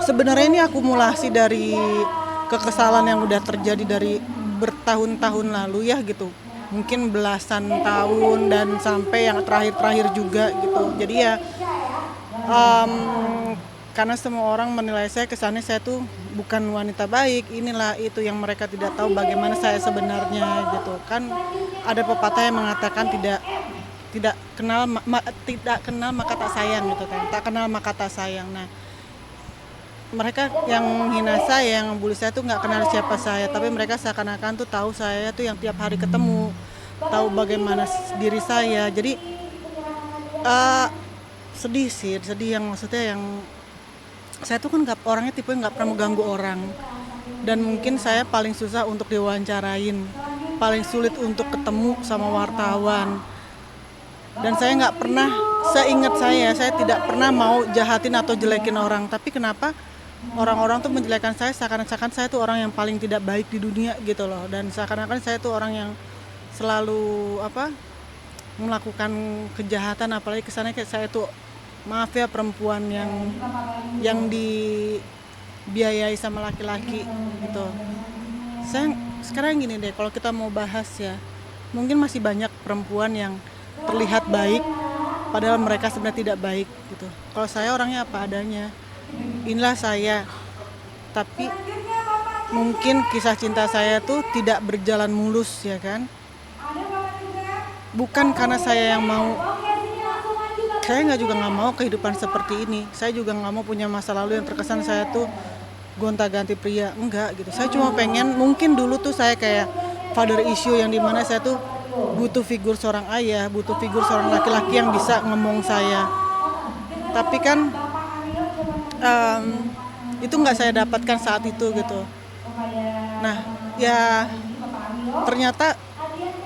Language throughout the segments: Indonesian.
Sebenarnya ini akumulasi dari kekesalan yang udah terjadi dari bertahun-tahun lalu ya gitu. Mungkin belasan tahun dan sampai yang terakhir-terakhir juga gitu. Jadi ya em, karena semua orang menilai saya kesannya saya tuh bukan wanita baik. Inilah itu yang mereka tidak tahu bagaimana saya sebenarnya gitu. Kan ada pepatah yang mengatakan tidak tidak kenal maka tak sayang gitu kan. Tak kenal maka tak sayang. Nah, mereka yang hina saya, yang bully saya tuh nggak kenal siapa saya, tapi mereka seakan-akan tuh tahu saya tuh yang tiap hari ketemu, tahu bagaimana diri saya. Jadi eh, sedih sih, sedih yang maksudnya yang saya tuh kan nggak orangnya tipe nggak pernah mengganggu orang, dan mungkin saya paling susah untuk diwawancarain, paling sulit untuk ketemu sama wartawan, dan saya nggak pernah, seingat saya tidak pernah mau jahatin atau jelekin orang, tapi kenapa orang-orang tuh menjelekan saya seakan-akan saya tuh orang yang paling tidak baik di dunia gitu loh, dan seakan-akan saya tuh orang yang selalu melakukan kejahatan, apalagi kesannya kayak saya tuh maaf ya perempuan yang dibiayai sama laki-laki gitu. Saya sekarang gini deh, kalau kita mau bahas ya, mungkin masih banyak perempuan yang terlihat baik padahal mereka sebenarnya tidak baik gitu. Kalau saya orangnya apa adanya, inilah saya. Tapi mungkin kisah cinta saya tuh tidak berjalan mulus ya kan. Bukan karena saya yang mau, saya nggak mau kehidupan seperti ini. Saya juga nggak mau punya masa lalu yang terkesan saya tuh gonta-ganti pria, enggak gitu. Saya cuma pengen, mungkin dulu tuh saya kayak father issue yang dimana saya tuh butuh figur seorang ayah, butuh figur seorang laki-laki yang bisa ngomong saya. Tapi kan itu nggak saya dapatkan saat itu gitu. Nah, ya ternyata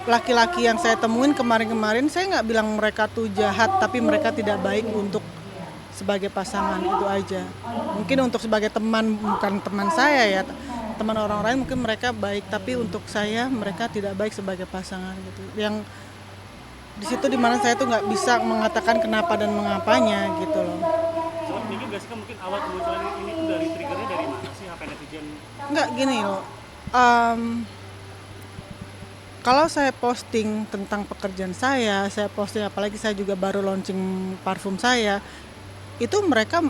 laki-laki yang saya temuin kemarin-kemarin, saya nggak bilang mereka tuh jahat, tapi mereka tidak baik untuk sebagai pasangan, itu aja. Mungkin untuk sebagai teman, bukan teman saya ya, teman orang lain mungkin mereka baik, tapi untuk saya mereka tidak baik sebagai pasangan gitu. Yang di situ dimana saya tuh nggak bisa mengatakan kenapa dan mengapanya gitu loh. Soal mikir gak sih kan mungkin awal kemunculan ini tuh dari triggernya dari mana sih, apa netizen? Nggak gini loh. Kalau saya posting tentang pekerjaan saya posting, apalagi saya juga baru launching parfum saya, itu mereka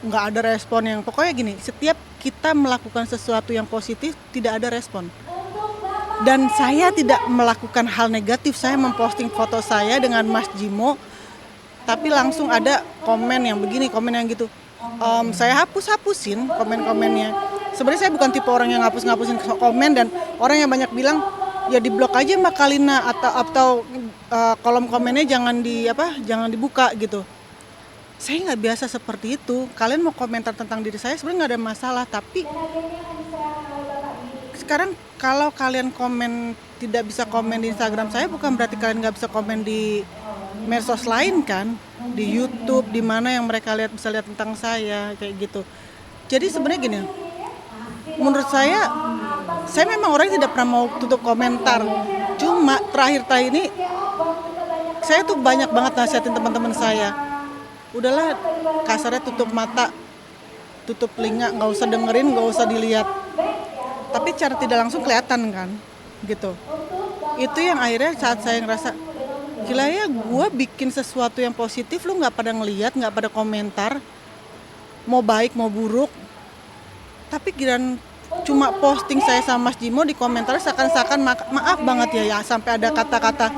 nggak ada respon yang, pokoknya gini, setiap kita melakukan sesuatu yang positif tidak ada respon. Dan saya tidak melakukan hal negatif, saya memposting foto saya dengan Mas Jimo, tapi langsung ada komen yang begini, komen yang gitu. Saya hapusin komen-komennya. Sebenarnya saya bukan tipe orang yang ngapusin komen, dan orang yang banyak bilang ya diblok aja Mbak Kalina, atau kolom komennya jangan dibuka gitu. Saya nggak biasa seperti itu. Kalian mau komentar tentang diri saya sebenarnya nggak ada masalah, tapi sekarang kalau kalian komen tidak bisa komen di Instagram saya, bukan berarti kalian nggak bisa komen di medsos lain kan, di YouTube, di mana yang mereka bisa lihat tentang saya kayak gitu. Jadi sebenarnya gini, menurut saya memang orangnya tidak pernah mau tutup komentar. Cuma terakhir ini saya tuh banyak banget nasihatin teman-teman saya, udahlah, kasarnya tutup mata, tutup telinga, nggak usah dengerin, nggak usah dilihat. Tapi cara tidak langsung kelihatan kan gitu. Itu yang akhirnya saat saya ngerasa, gila ya, gue bikin sesuatu yang positif, lu nggak pada ngelihat, nggak pada komentar, mau baik mau buruk. Tapi giliran cuma posting saya sama Mas Jimo, di komentar seakan-akan maaf banget ya sampai ada kata-kata,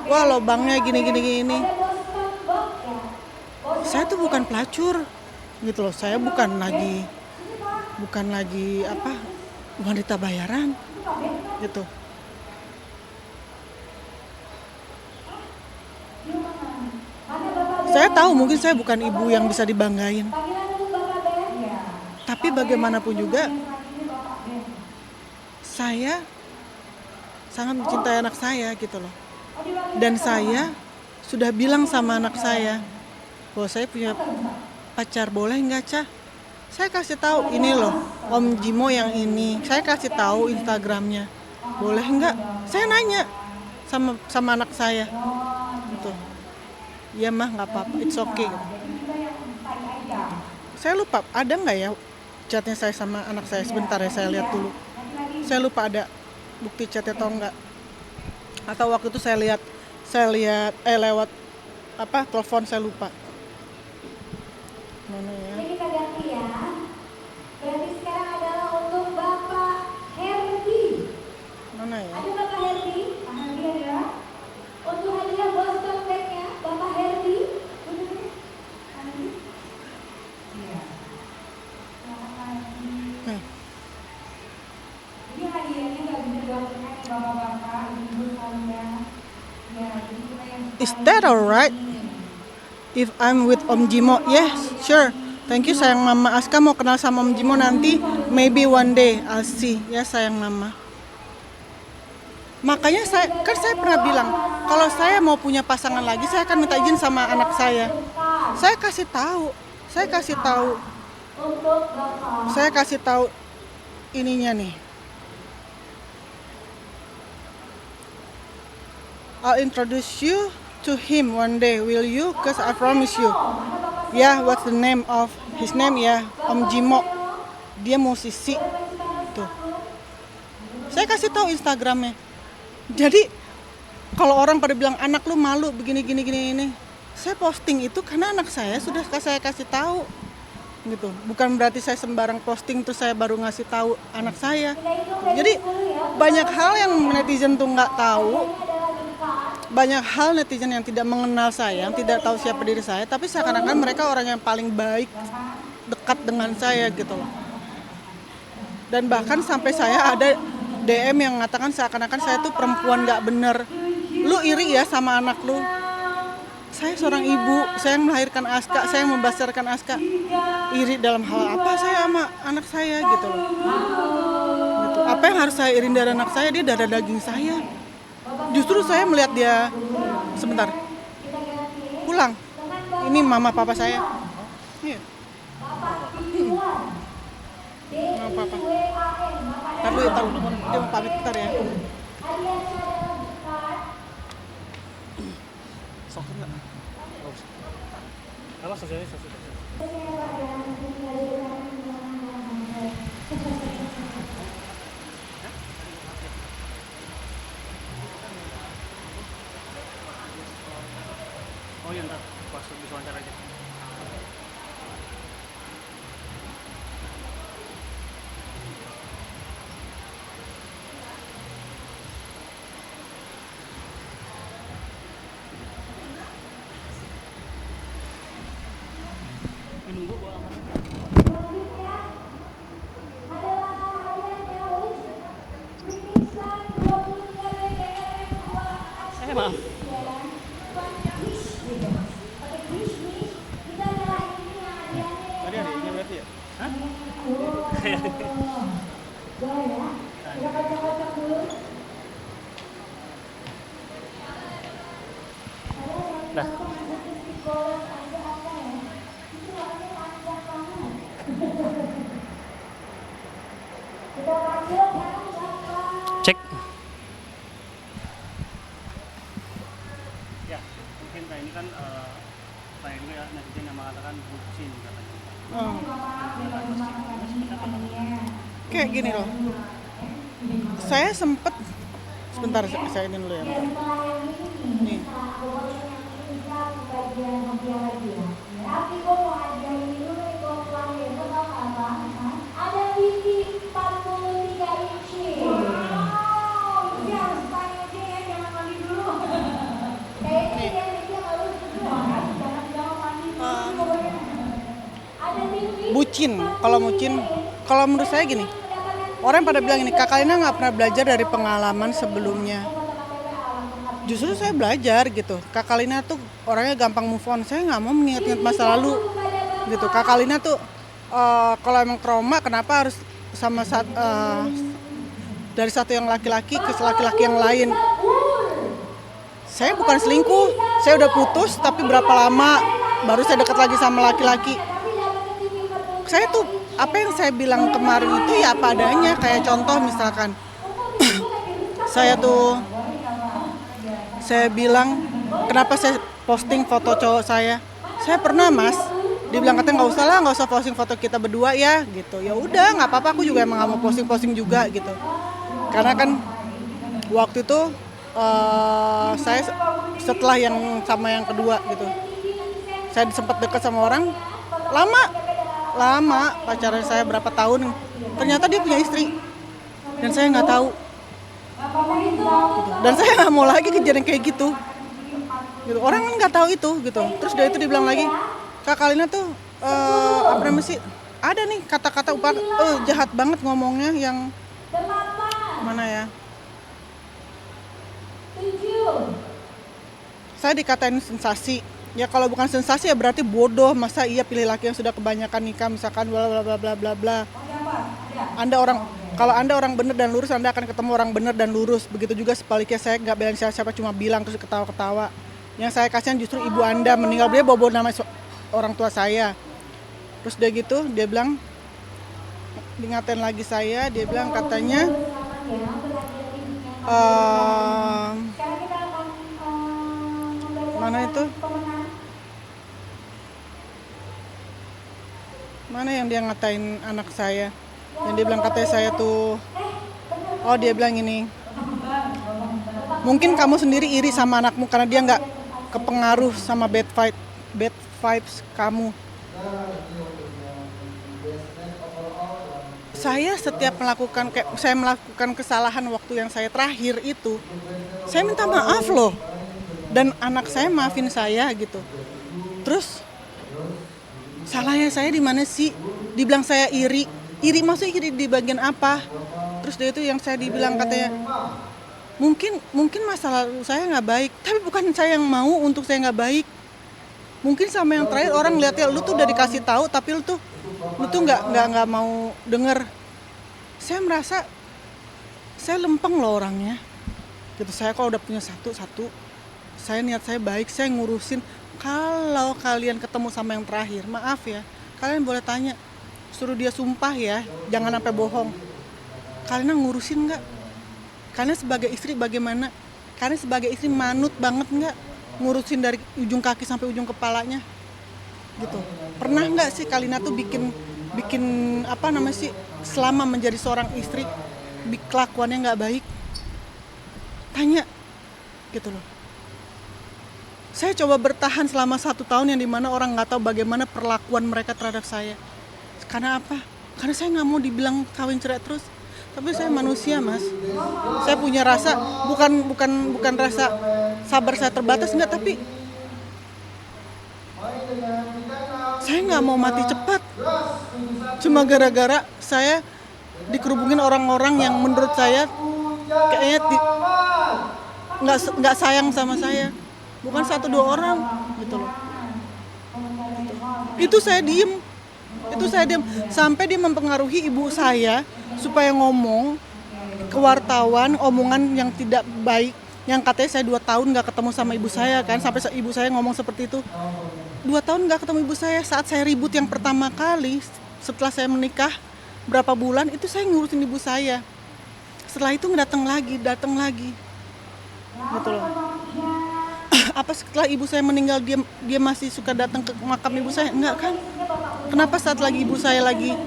wah lobangnya gini. Saya tuh bukan pelacur gitu loh, saya bukan lagi wanita bayaran gitu. Saya tahu mungkin saya bukan ibu yang bisa dibanggain, tapi bagaimanapun juga saya sangat mencintai anak saya gitu loh. Dan saya sudah bilang sama anak saya bahwa saya punya pacar, boleh nggak Cah? Saya kasih tahu, ini loh Om Jimo yang ini, saya kasih tahu Instagramnya, boleh nggak? Saya nanya sama anak saya gitu. Iya mah, nggak apa-apa, it's okay gitu. Saya lupa ada nggak ya chatnya saya sama anak saya. Sebentar ya, saya lihat dulu. Saya lupa ada bukti chatnya atau enggak. Atau waktu itu saya lihat lewat telepon, saya lupa. Mana ya? Jadi kita ganti ya. Berarti sekarang adalah untuk Bapak Herdi. Mana ya? Ada Bapak Herdi? Pak Herdi ada. Untuk hadiah Boston Bag-nya Bapak Herdi. Herdi. Iya. Nih. Ini hadiahnya nggak bisa dilakukan ya Bapak-bapak, ibu sekalian. Ya, jadi kita yang Is that alright? If I'm with Om Jimo, yes, sure. Thank you sayang Mama. Aska mau kenal sama Om Jimo nanti, maybe one day I'll see. Ya sayang Mama. Makanya saya pernah bilang, kalau saya mau punya pasangan lagi, saya akan minta izin sama anak saya. Saya kasih tahu untuk Bapak. saya kasih tahu ininya nih. I'll introduce you to him one day, will you? Cause I promise you. Yeah, what's the name of his name ya? Om Jimo. Dia musisi. Tuh. Saya kasih tahu Instagramnya. Jadi kalau orang pada bilang anak lu malu begini ini, saya posting itu karena anak saya sudah saya kasih tahu. Gitu. Bukan berarti saya sembarang posting terus saya baru ngasih tahu anak saya. Jadi banyak hal yang netizen tuh nggak tahu. Banyak hal netizen yang tidak mengenal saya, yang tidak tahu siapa diri saya, tapi seakan-akan mereka orang yang paling baik, dekat dengan saya gitu loh. Dan bahkan sampai saya ada DM yang mengatakan seakan-akan saya tuh perempuan nggak bener. Lu iri ya sama anak lu? Saya seorang ibu, saya yang melahirkan Aska, saya yang membesarkan Aska. Iri dalam hal apa saya sama anak saya gitu loh. Gitu. Apa yang harus saya iri dari anak saya? Dia darah daging saya. Justru saya melihat dia sebentar pulang. Ini mama papa saya. Iya. Mama papa. Taruh dia mau pamit bentar ya. Sok enggak? Enggak usah. Kalau sosialisasi. Oh iya, ntar pas bisa wawancara aja. Nunggu gua aman. Maaf. Tadi ada ini berarti ya? Hah? Nah. Cek. Ya, mungkin ini kan banyak juga ya netizen yang mengatakan bucin katanya. Kayak gini loh. Saya sempet sebentar saya ini dulu ya. Nih. Ada TV 43 inci. Wow, ya harus tanya aja ya, jangan mandi dulu. Kayaknya dia kalau berdua kan, jangan mandi dulu. Ada TV. Bucin, kalau menurut saya gini. Orang pada bilang ini, Kak Kalina nggak pernah belajar dari pengalaman sebelumnya. Justru saya belajar gitu. Kak Kalina tuh orangnya gampang move on. Saya nggak mau mengingat-ingat masa lalu gitu. Kak Kalina tuh kalau emang trauma, kenapa harus sama dari satu yang laki-laki ke laki-laki yang lain? Saya bukan selingkuh. Saya udah putus, tapi berapa lama baru saya dekat lagi sama laki-laki. Saya tuh apa yang saya bilang kemarin itu ya apa adanya. Kayak contoh misalkan saya bilang kenapa saya posting foto cowok saya pernah mas Dia bilang katanya nggak usah lah, nggak usah posting foto kita berdua ya gitu. Ya udah nggak apa-apa, aku juga emang nggak mau posting juga gitu. Karena kan waktu itu saya setelah yang sama yang kedua gitu, saya sempat dekat sama orang lama pacaran saya berapa tahun, ternyata dia punya istri dan saya nggak tahu gitu. Dan saya nggak mau lagi kejadian kayak gitu. Orang kan nggak tahu itu gitu. Terus dari itu dibilang lagi, Kak Kalina tuh apa namanya sih, ada nih kata-kata jahat banget ngomongnya yang mana ya, saya dikatain sensasi. Ya kalau bukan sensasi ya berarti bodoh. Masa iya pilih laki yang sudah kebanyakan nikah misalkan bla bla bla bla bla bla. Kalau Anda orang benar dan lurus, Anda akan ketemu orang benar dan lurus. Begitu juga sebaliknya, saya nggak belain siapa, cuma bilang terus ketawa-ketawa. Yang saya kasihan justru ibu Anda meninggal, dia bawa nama orang tua saya. Terus dia gitu, dia bilang, diingatin lagi saya, dia bilang katanya mana itu? Mana yang dia ngatain anak saya? Yang dia bilang katanya saya tuh, dia bilang ini, mungkin kamu sendiri iri sama anakmu karena dia nggak kepengaruh sama bad vibes kamu. Setiap saya melakukan kesalahan waktu yang saya terakhir itu, saya minta maaf loh. Dan anak saya maafin saya gitu. Terus salahnya saya di mana sih? Dibilang saya iri. Iri maksudnya iri di bagian apa? Terus dia itu yang saya dibilang katanya, mungkin masa lalu saya nggak baik, tapi bukan saya yang mau untuk saya nggak baik. Mungkin sama yang terakhir orang lihatnya lu tuh udah dikasih tahu, tapi lu tuh nggak mau denger. Saya merasa saya lempeng loh orangnya. Gitu, saya kalau udah punya satu, saya niat saya baik, saya ngurusin. Kalau kalian ketemu sama yang terakhir, maaf ya, kalian boleh tanya, suruh dia sumpah ya, jangan sampai bohong. Kalian ngurusin nggak? Kalian sebagai istri bagaimana? Kalian sebagai istri manut banget nggak? Ngurusin dari ujung kaki sampai ujung kepalanya, gitu. Pernah nggak sih Kalina tuh bikin apa namanya sih, selama menjadi seorang istri, kelakuannya nggak baik? Tanya, gitu loh. Saya coba bertahan selama 1 tahun yang dimana orang nggak tahu bagaimana perlakuan mereka terhadap saya. Karena apa? Karena saya nggak mau dibilang kawin cerai terus. Tapi saya manusia, Mas. Saya punya rasa, bukan rasa sabar saya terbatas, enggak, tapi saya nggak mau mati cepat. Cuma gara-gara saya dikerubungin orang-orang yang menurut saya kayaknya nggak sayang sama saya. Bukan 1-2 orang, gitu loh. Itu saya diem sampai dia mempengaruhi ibu saya supaya ngomong ke wartawan omongan yang tidak baik, yang katanya saya 2 tahun nggak ketemu sama ibu saya kan, sampai ibu saya ngomong seperti itu. 2 tahun nggak ketemu ibu saya saat saya ribut yang pertama kali setelah saya menikah berapa bulan itu saya ngurusin ibu saya. Setelah itu datang lagi, gitu loh. Apa setelah ibu saya meninggal dia masih suka datang ke makam ibu saya? Enggak kan? Kenapa saat lagi ibu saya lagi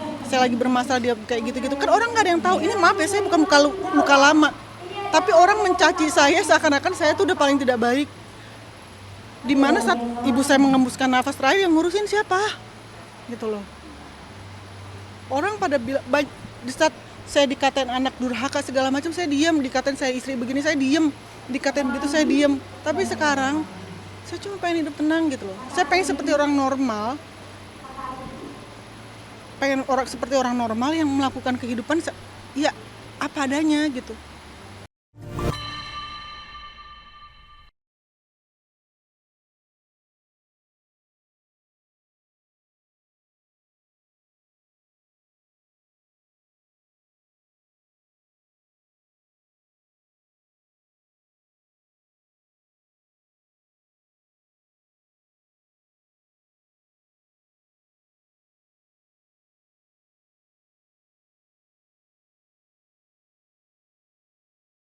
bermasalah dia kayak gitu-gitu? Kan orang nggak ada yang tahu. Ini maaf ya, saya bukan luka lama, tapi orang mencaci saya seakan-akan saya tuh udah paling tidak baik. Dimana saat ibu saya mengembuskan nafas terakhir yang ngurusin siapa? Gitu loh. Orang pada bilang, di saat saya dikatain anak durhaka segala macam saya diam, dikatain saya istri begini saya diam, dikatain begitu saya diam. Tapi sekarang saya cuma pengen hidup tenang gitu loh. Saya pengen seperti orang normal, seperti orang normal yang melakukan kehidupan ya apa adanya gitu.